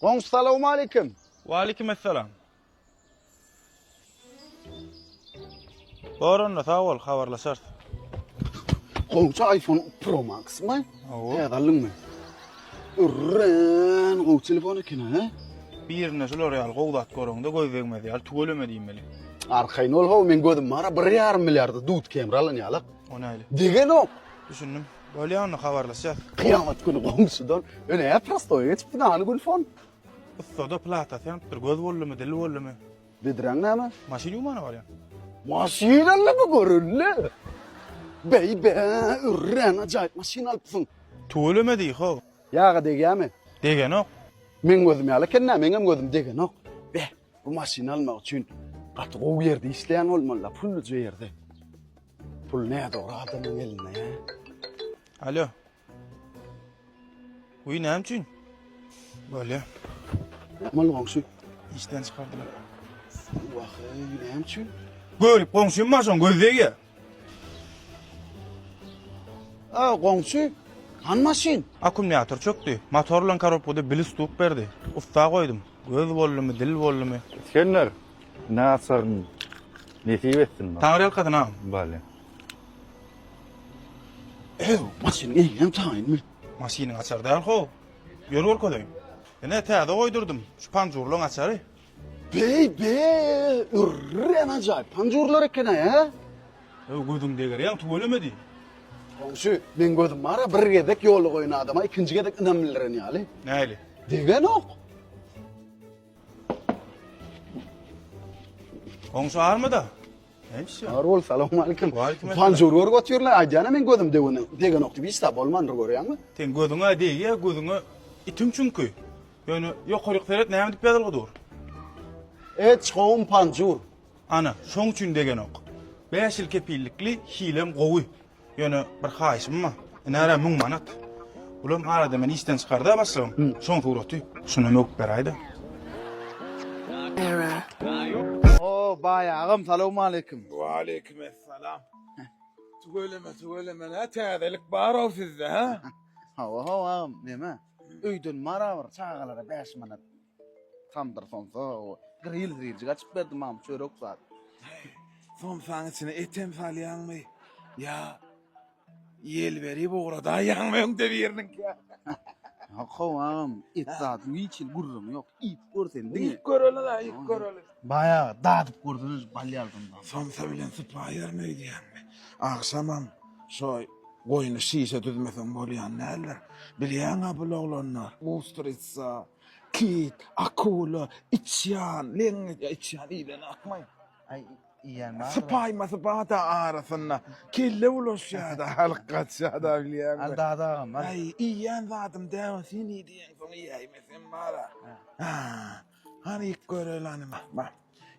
Assalamu alaykum. Wa alaykumussalam. Boranna sağol habarlaşar. Qo'ng'cha iPhone Pro Max mi? Awo. Tayyorlingmi? Urran, qo'ng telefon ekan, ha? Birine şular ýaly gowdat görüňde göz vermedi ýaly tugulama diýmeli. Arkayn ol men gördüm mara 1,5 milyard dut kameralan ýalyk. O näli? Degen ok. Düşündüm. Bolýany habarlaşar. Kıyamet günü qo'ng'chidan. Öne ya prostoy geçip nany gulfon. Ustada plata sen bir göz bollamy, dil bollamy. Bidraň näme? Maşin ýumana barýan. Maşinaly bu görünli. Beybe, urran ajaýyp maşina alypsyň. Tugulama diýi ho. Ýaga degämi? Degen ok. Men gözüm ýaly kenä, meňem gözüm degen ok. Be, bu maşina almak üçin gaty gowy ýerde işleýän bolmaly, pul ýerde. Pul näde o adamyň eline? Alo. Uy näme üçin? Bolýa. Mal goňşy. İşden çıkardılar. Wahy näme üçin? Görüp goňşym maşon gözdegi. A, goňşy. Han maşin. Akkumulýator çökdi. Motorlan karopda bilis tutup berdi. Usta koydum. Göz bollamy, dil bollamy. İskender, nasırın nesip etsin bana. Taňry ýalkadyn ha. Bale. Maşin eýem taýynmy? Maşynyň açar däl ho. Ýol gorkodaýym. Ene täze goýdurdum. Şu panjurlaň açary. Beybe, urran ajaýyp panjurlar eken, ha? Gözüň degerýän tugulamady. Goňşy, men gözüm mara bir gedek ýoly goýan adama ikinji gedek inanmylaryň ýaly. Näli? Degen ok. Goňşy armada? Näçe? Arol, salamu alaykum. Wa alaykum Panjur gorgotyurlar, aýdana men gözüm degene. Degen ok diýip istab bolmandyr görýärmi? Sen gözüňe diýe, gözüňe itin çünki. Ýöne ýokaryk seret näme diýip ýazylgydyr? Et çoğun panjur. Ana, şoň üçin degen ok. 5 ýyl kepillikli hilem gowy. Ýöne bir haýşym ma. Nära 1000 manat. Ulam arada men işden çykarda başlaýam. Şoň suraty. Şuna mök beraýda. O bayağım, salamu alaykum. Wa alaykumussalam. Tugulama ne täzelik baraw sizde ha? Hawa, neme? Öýden mara bir çağalara 5 manat. Tamdır sonsa o gril açıp berdim mam çörek zat. Son faň içine etem salýanmy? Ya yel beri boğrada ýanmaýyn de berdiň ya. Hawam, et zat hiç gurrum yok. İp görsen diňe. İlk göreli la, ilk göreli. Bayağı dadıp gördünüz balyardımdan. Somsa bilen supayar meýdýänmi? Akşamam şoý goýuny şişe düzmesen bolýan näler? Bilýän bu oglanlar. Ustritsa, kit, akula, içýan, içýan ile akmaýyn. Ay ýa-ma. Supayda arasynda kelle ulaşýarda, halqatşada bilýän. Aldadağım. Ay, iýän zatym däw sen diýen soň ýaýmesen mara. Ha, hani ilk görelany bak.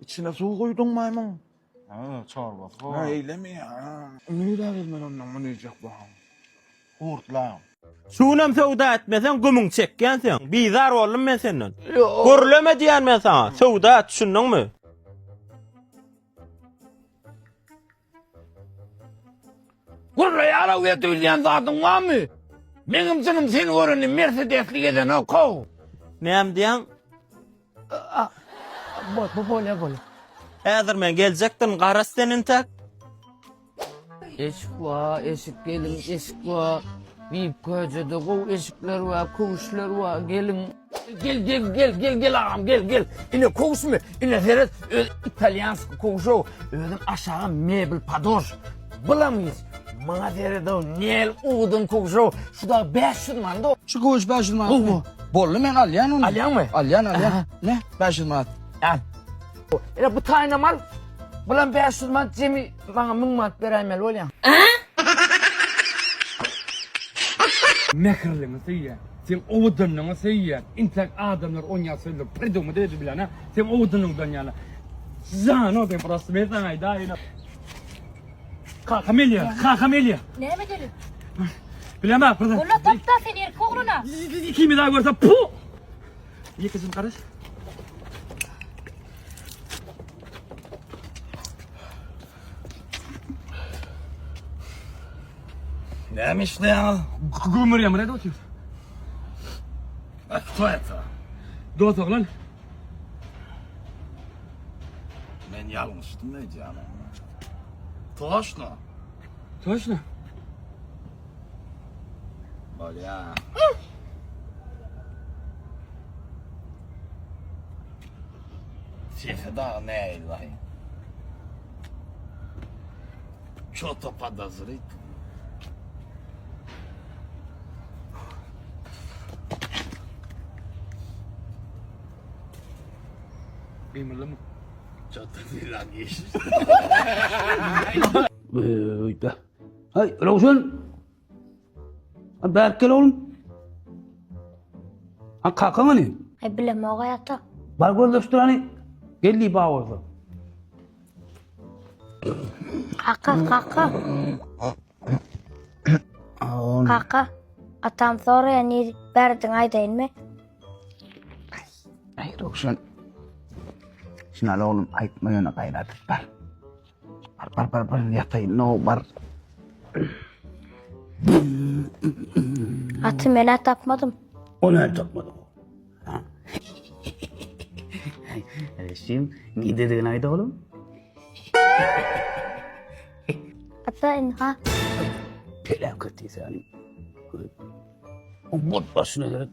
İçine su koydun maymun. Ha, çorba. Ha, eylemi ya. Nüýle bilmen ondan mı nüýjek bahan? Urtla. Şunam sowda etmesen gümüň çekkensen. Bizar boldum men senden. Görleme diýän men sana. Sowda düşündiňmi? Gurra yara uyat öylyan zatın var mı? Benim canım seni görünü Mercedes'li geden o kov. Näme diýän? Böyle. Häzir men geljekdim, garas senin tak. Eşik var, gelin, eşik var. Bir köşede kov eşikler var, kovuşlar var, gelin. Gel ağam, gel. Yine kovuş mu? Yine seret İtalyansk kovuşu. Ödüm aşağı mebel padoş. Bulamayız. Bana derede o nel uğudun kovuşu. Şurada 500 manat o. Şu koğuş 500 manat mı? Bollu men alyan onu. Alyan mı? Alyan. Ne? 500 manat. Al. Yine bu tane mal. Bulan 500 manat cemi bana 1000 manat veremel ol ya. Mekirlimi seyya. Sen ovudunluğu seyya. İntek adamlar onyasıyla pırdumu dedi bilana. Sen ovudunluğundan yana. Zano ben burası mezan ayda yine. Kamelya. Näme gelip? Bilemem pırda. Ola topta sen erkek oğluna. Kimi daha görse puh. İyi kızım kardeş. Neymiş ne ya? Gümür yamına da oturuyor. Кто это? Dost oğlan. Men yalmıştım ne canım. Toşna. Toşna. Böyle ya. Sefe daha ne ilahi. Что-то подозрительно. Bimirli mi? Что-то филагиш. Öyle. Hay Ravşan. Berk gel oğlum. Ha kalkan hani. Ay bilem o hayata. Bar gözleştir hani. Geldi bağ orada. Kaka. Kaka. Atam sonra ni berdin aydayın mı? Ay Ravşan. Şuna oğlum aytma yana kaynatıp bar. Bar yatayın no bar. Atı mena tapmadım. Onu el takmadım. Resim ne dediğin ayda oğlum? Ata ha. Felaket yani. O bot başına gerek.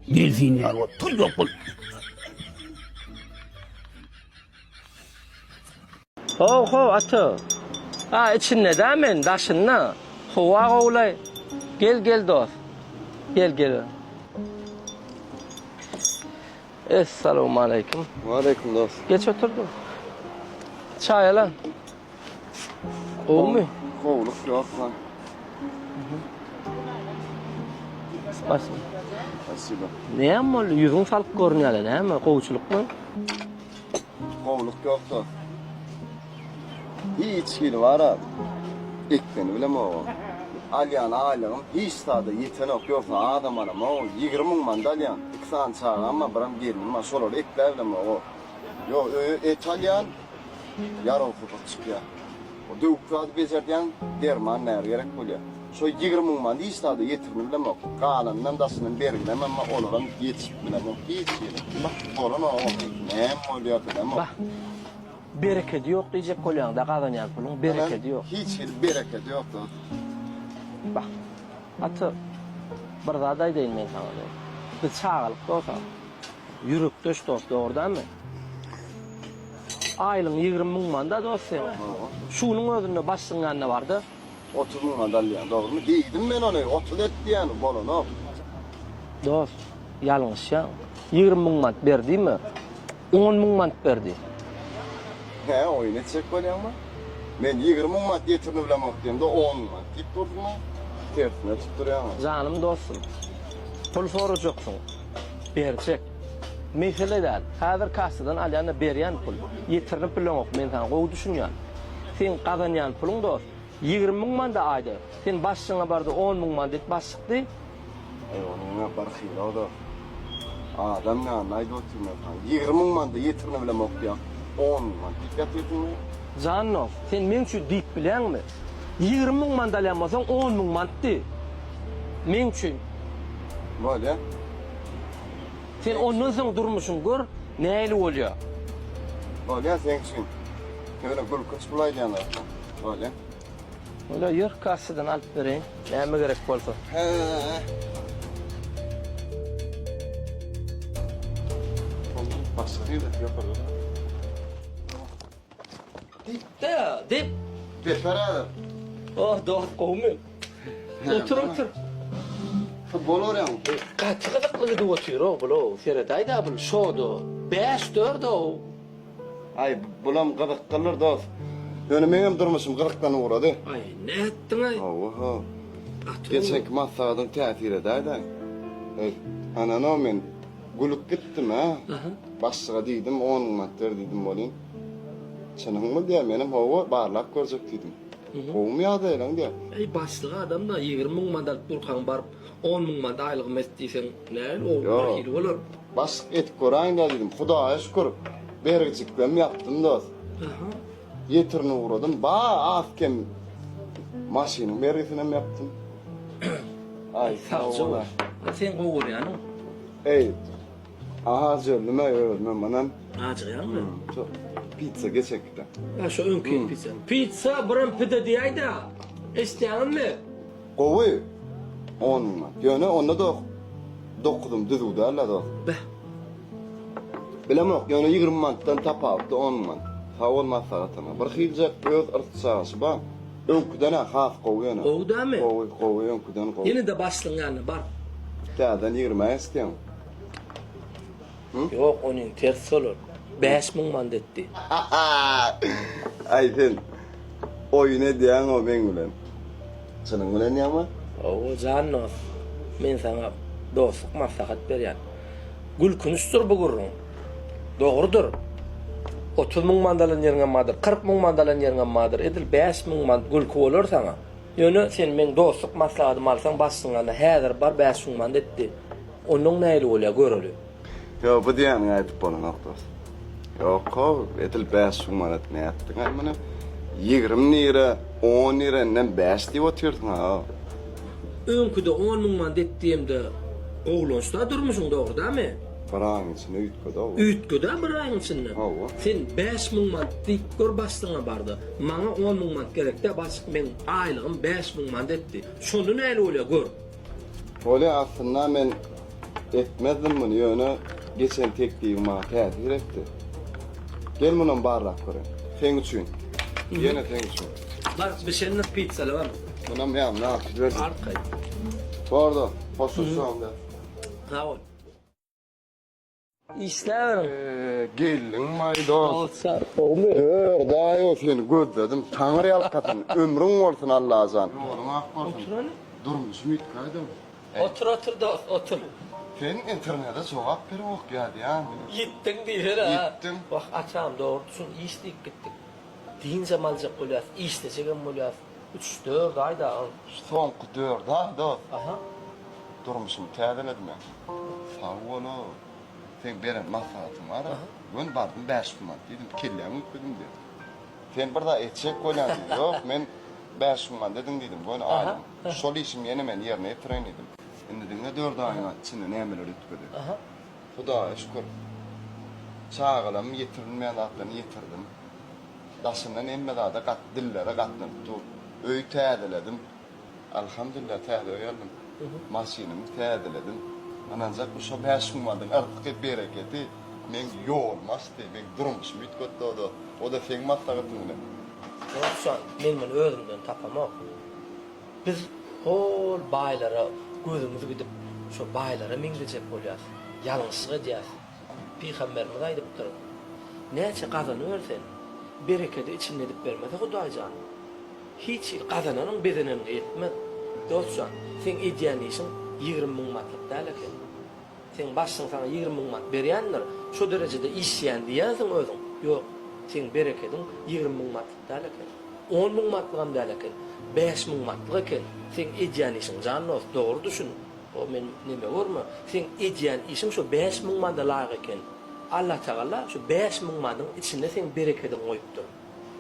Delfin ya o tuzak bol. Ho atı. Ha içinde değil mi? Daşınna. Hova oğlay. Gel dost. Gel. Esselamu aleyküm. Aleyküm dost. Geç oturdum. Çay lan. O mu? Kovuluk yok lan. Spasibo. Spasibo. Ne yapma? Yüzün salıp görünüyor ne mi? Kovuçluk mu? Kovuluk yok da. Hiç gili var abi. İlkbeni bilem o. Alyan aylığım hiç tadı yetenek yoksa adam anam o 20 manda alyan. İksan çağın ama biram gelin ma şolar ekler bilem o. Yo İtalyan yarı okuduk çıkıyor. O dövüklüğü becerdiyen derman nere gerek oluyor. Şu 20 manda hiç tadı yetirme bilem o. Kalanından dasının berginem ama olaran yetişip bilem o. Hiç gili. Bak olan o ne oluyor bilem o. Bereketi yok diyecek kolyan da kazanıyor pulun bereketi yok. Hiç bereketi yok da. Bak atı bir zaday değil men sana. Biz çağılık da olsa yürük döş dost oradan mı? Aylın 20 bin manda dost sen. Şunun özünde başsın ne vardı? 30 bin madalya doğru mu? Değildim ben onu 30 etti yani bolu ne? Dost yanlış ya. 20 bin mand verdi mi? 10 bin mand verdi. He oyun edecek böyle ama. Ben 20 mat yetirni bilen okuyayım 10 mat. Tip durdum mu? Tersine tutturuyor ama. Canım dostum. Pul soracaksın. Berçek. Mesele değil. Hazır kassadan alyanı beryan pul. Yetirinip bilen ok. Men sana koy düşünüyorsun. Sen kazanyan pulun dost. 20 bin manda aydı. Sen başına barda 10 bin manda et başlıktı. Onunla barxıyla o da. Adam ne anlaydı oturmuyor falan. 20 bin manda yetirni bilen okuyayım. 10 mat. Dikkat edin mi? Canım sen men şu deyip bilen mi? 20 bin manda alamasan 10 bin mandti. Men üçün. Böyle. Sen ondan soň durmuşsun gör, näli bolýar? Böyle sen için. Böyle gül kıç bulaydı yani. Böyle. Ola yer kassadan alıp bereyim. Näme gerek bolsa. He. Başlıyor da yaparlar. Dip. Beraber. Oh, dost qowmy. Otur. Futbol oynayan. Qattiqliqli dip otur, bulu. Feredayda bul şodu. 5-4 o. Ay bulam gıdık kılır dost. Yani benim durmuşum gıdıktan uğradı. Ay, ne ettin ay? Oha. Geçenki masadan tesir eder. Anana men gülüp gittim ha. Başlığa dedim 10 madder dedim bolin. Senin mı diye benim hava barlak görecek dedim. Olmuyor da lan diye. Ay, başlığı adam da 20 bin mandal burkan barıp 10 bin manda aylık mesdiysen näli o bir olur. Başlık et korayın da dedim. Hudaya şükür. Bergiciklerimi yaptım dost. Yetirine uğradım. Azken maşinin bergisine mi yaptım? Ay sağ ol. Sen qowur yani. Ey. Aha nime öğrenmem manan. Acıyan mı? Çok pizza geçekti. Ha şu önkü pizza. Pizza buram pide diyay da. İsteyen mi? Qowy. 10 man. Ýöne onda da dokudum düzüde alla da. Beh. Bilemok, ýöne 20 mandan tapapdy 10 man. Ha olmasa atama. Bir hilje öz ırtsaşy ba. Önküden has qowy ýöne. Qowy mi? Qowy önküden qowy. Yine de başlığın yanına bar. Täzen 20 isteýän. Yok onun ters olur. 5000 man detti. Ay sen. Oy ne diýän o men bilen. Senin bilen ýa-ma? O cannos. Men sana dostluk maslahat berýän. Gül künüstür bu gurrun. Dogrudur. 30 000 mandalan ýerine madyr, 40 000 mandalan ýerine madyr. Edil 5 000 man gülkü bolar sana. Ýöne sen men dostluk maslahatymy alsaň başsyňa häzir bar 5 000 man detdi. Onuň näli bolýar göreli. Yo bu diýän aýdyp bolan okdos. Yok, edil 5 man etme etdiň ay mana 20 lira, 10 liradan 5 diýip oturdyň ha. Önküde 10 000 man detdiğimde oğlunçta durmuşsun doğru değil mi? Paraň içine üýtgede o. Üýtgede bir ayın içinde. Hawa. Sen 5 000 man dik gör başlığına bardı. Maňa 10 000 man gerekde başyk men aýlygym 5 000 man detdi. Şonu näle bolýar gör. Öyle aslında men etmezdim bunu ýöne geçen tekdiğime täsir etdi. Gel bunun barrak görün. Sen üçün. Yine sen üçün. Bar bir şeyin pizzalı var. Buna men ne yapayım? Arkay. Pardon, hoşçakalın. Ha ol. İşler. Gelin maydos. Olsa o mu? Daha yok seni gözledim. Tanrı yalkatın. Ömrün olsun Allah'tan. Oğlum akbarsın. Oturan. Durmuş muydu kaydım? Otur da otur. Sen internete cevap ver ok geldi ya. Gittin diyor ha. Gittim. Bak açam doğrusun işleyip gittik. Deyince malcak oluyor. İşleyeceğim oluyor. 3-4 ayda al. Son 4 da. Aha. Durmuşum täzeledim ben. Sağ ol. Sen beren maslahatım var. Ben bardım 5 man dedim. Kellem ütmedim dedim. Sen burada etçek koyan dedi. Yok men 5 man dedim dedim. Ben aldım. Şol işim yeni men yerine getiren dedim. Şimdi dinle 4 ayın içinde nemeler ütmedi. Aha. Hudağa şükür. Çağılam yetirilmeyen atlarını yetirdim. Daşından emme daha da kat dillere katdım. Öy täzeledim. Elhamdülillah täze geldim. Maşinimi täzeledim. Ancak bu şu 5 mandan artık bereketi men yolmasdı. Men durmuşum ütkötde o da. O da sen maslahatını. Yoksa men bunu özümden tapamak. Biz hol baylara gözümüzü gidip şu baylara mingecek bolýar. Ýalňyşyga diýär. Peygamberimiz aýdyp durur. Näçe gazanýarsan, bereketi içinde edip bermese Hudaýjan. Hiç gazananyň bedenine etmez. Dostlar, sen edýän işin 20 000 manlyk däl eken. Sen başsyň sana 20 000 man berýändir. Şu derejede işleýän diýersiň özüň. Ýok, sen bereketin 20 000 manlyk däl eken. 10 000 manlyk däl eken. 5 000 manlyk eken. Sen edýän işin jannos dogry düşün. O men neme görme. Sen edýän işin şu 5 000 manda laýyk eken. Allah Taala şu 5 000 mandyň içinde sen bereketini goýupdyr.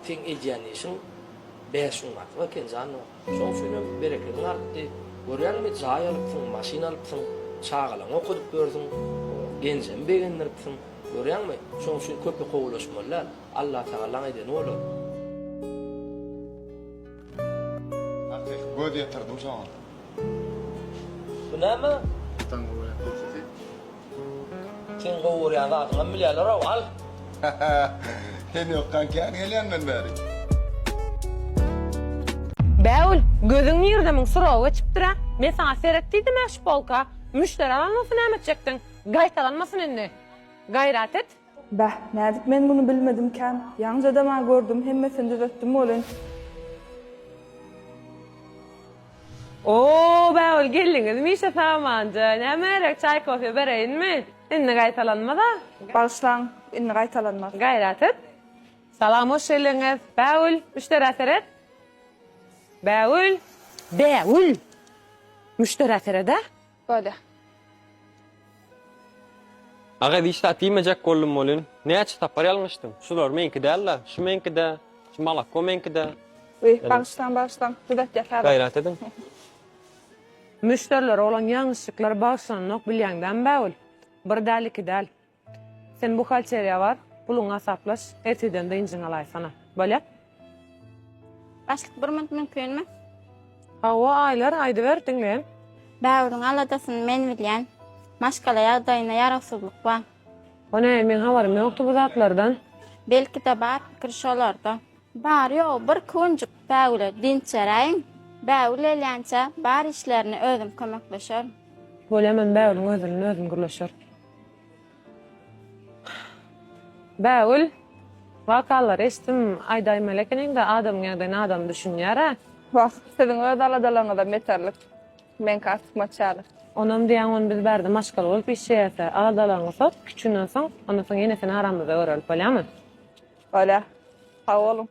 Sen edýän işin 5 000 manlyk eken jannos. Şoň üçin bereketini artdy. Görýärmi jaý alypsyň, maşina alypsyň, çağalan okudyp görsün, genjem begendiripsiň. Görýärmi? Şoň üçin köpü gowulaşmalar Allah Taala aýdan bolar. Artık göz yetirdim şu an. Bu näme? Sen gowurýan zatyňa milýarlar al. Sen yokkan kän gelýän men bäri. Bäwül, gözüň ýerdemin suraw geçipdir. Men sana seretdidim eş polka. Müşteri almasyn ämetjekdiň. Gaýtalanmasyn indi. Gaýrat et. Bah, nädip men bunu bilmedimken. Ýaňja dema gördüm, hemmesini düzeltdim bolan. Oo, Bäwül geldiňiz mişe tamanja. Nämerek çay kofe bereýinmi? Indi gaýtalanma da. Başlaň, indi gaýtalanmaz. Gaýrat et. Salam hoş geldiňiz. Bäwül, müşteri aseret. Bäwül. Bäwül. Müşteri aserede. Böyle. Aga diýişde atymajak gollum bolyn. Näçe tapar ýalňyşdym. Şular menki däl, şu menki de, şu malakko menki de. Başlaň. Düzelt ýatar. Gaýrat edin. Müşteriler olan ýalňyşlyklar başlanok bilýäňden Bäwül. bir däl iki däl. Sen bu halçeriye var, puluňa saplaş, erteden de injiň alaýsana. Bolýar? Başlyk bir minut mümkinmi? Hawa aýlar aýdy ber diňleýän. Bäwrüň aladasyny men bilýän. Maşgala ýagdaýyna ýaraksızlyk bar. Ona men habarym ýokdy bu zatlardan. Belki de bar pikir şolarda. Bar ýok, bir kunjuk bäwle dinçeräýin. Bäwle elänçe bar işlerini özüm kömekleşer. Bolamam bäwüliň özüni özüm gürleşer. Bäwül wakalar estim aýdaý melekiniň de adam ýagdaýyna adam düşünýär. Bak, sizin öz aladalaryňyza meterlik. Men kasıkma çalır. Onam diýen on biz bärde maşgal bolup işleýärse, aladalaryňy sat, küçünden soň, ondan soň ýene seni aramyzda görelip bolýarmy? Öyle. Sağ olun.